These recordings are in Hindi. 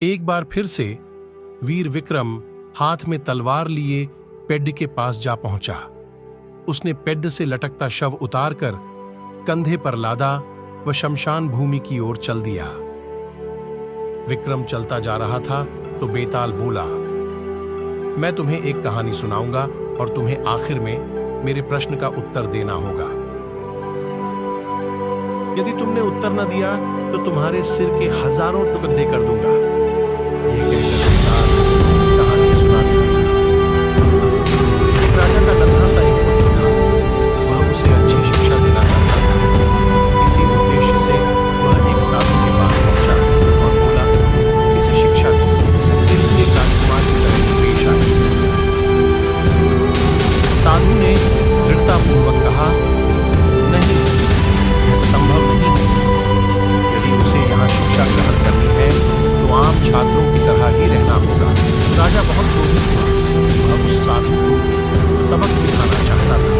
एक बार फिर से वीर विक्रम हाथ में तलवार लिए पेड्ड के पास जा पहुंचा। उसने पेड्ड से लटकता शव उतारकर कंधे पर लादा व शमशान भूमि की ओर चल दिया। विक्रम चलता जा रहा था तो बेताल बोला, मैं तुम्हें एक कहानी सुनाऊंगा और तुम्हें आखिर में मेरे प्रश्न का उत्तर देना होगा। यदि तुमने उत्तर न दिया तो तुम्हारे सिर के हजारों टुकड़े कर दूंगा। ये कहकर बेताल कहानी सुनाने लगा। एक राजा का नन्हा सा एक पुत्र था। वह उसे अच्छी शिक्षा देना चाहता था। इसी उद्देश्य से वह एक साधु के पास पहुंचा और बोला, इसे शिक्षा दो, किंतु एक राजकुमार की तरह पेश आए। साधु ने दृढ़तापूर्वक कहा, नहीं, यह संभव नहीं है। यदि उसे यहाँ शिक्षा ग्रहण करनी है तो आम छात्रों की तरह ही रहना होगा। राजा बहुत क्रोधित हुआ। वह उस साधु को सबक सिखाना चाहता था।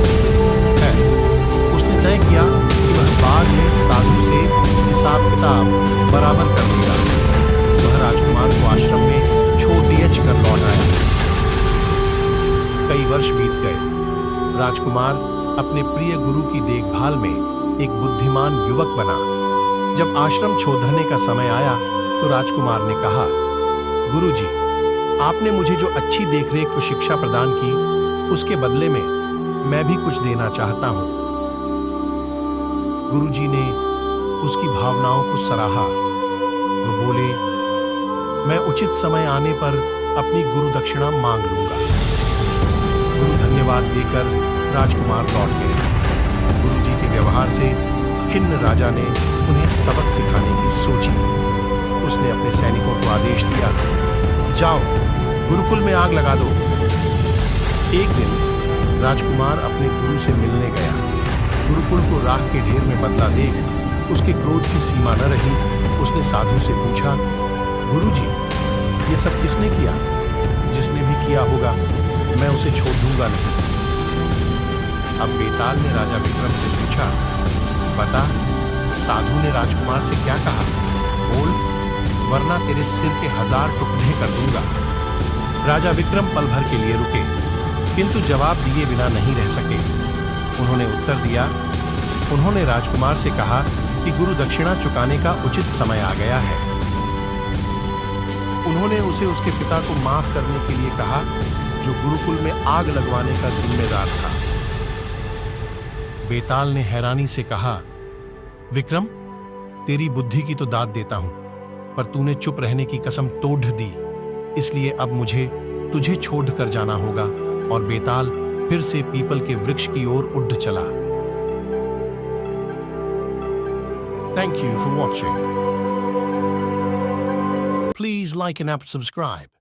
उसने तय किया कि वह बाद में साधु से हिसाब किताब बराबर कर देगा। वह राजकुमार को आश्रम में छोड़ कर लौट आया। कई वर्ष बीत गए। राजकुमार अपने प्रिय गुरु की देखभाल में एक बुद्धिमान युवक बना। जब आश्रम छोड़ने का समय आया तो राजकुमार ने कहा, गुरुजी, आपने मुझे जो अच्छी देखरेख व शिक्षा प्रदान की, उसके बदले में मैं भी कुछ देना चाहता हूं। गुरुजी ने उसकी भावनाओं को सराहा। वो बोले, मैं उचित समय आने पर अपनी गुरु दक्षिणा मांग लूंगा। गुरु धन्यवाद देकर राजकुमार लौट गए। गुरुजी के व्यवहार से खिन्न राजा ने उन्हें सबक सिखाने की सोची। उसने अपने सैनिकों को आदेश दिया, जाओ, गुरुकुल में आग लगा दो। एक दिन राजकुमार अपने गुरु से मिलने गया। गुरुकुल को राख के ढेर में बदला देख उसके क्रोध की सीमा न रही। उसने साधु से पूछा, गुरुजी, ये सब किसने किया? जिसने भी किया होगा मैं उसे छोड़ दूंगा नहीं। अब बेताल ने राजा विक्रम से पूछा, बता, साधु ने राजकुमार से क्या कहा? बोल, वरना तेरे सिर के 1000 टुकड़े कर दूंगा। राजा विक्रम पल भर के लिए रुके, किंतु जवाब दिए बिना नहीं रह सके। उन्होंने उत्तर दिया, उन्होंने राजकुमार से कहा कि गुरु दक्षिणा चुकाने का उचित समय आ गया है। उन्होंने उसे उसके पिता को माफ करने के लिए कहा, जो गुरुकुल में आग लगवाने का जिम्मेदार था। बेताल ने हैरानी से कहा, विक्रम, तेरी बुद्धि की तो दाद देता हूं, पर तूने चुप रहने की कसम तोड़ दी, इसलिए अब मुझे तुझे छोड़कर जाना होगा। और बेताल फिर से पीपल के वृक्ष की ओर उड़ चला। Thank you for watching. Please like and subscribe.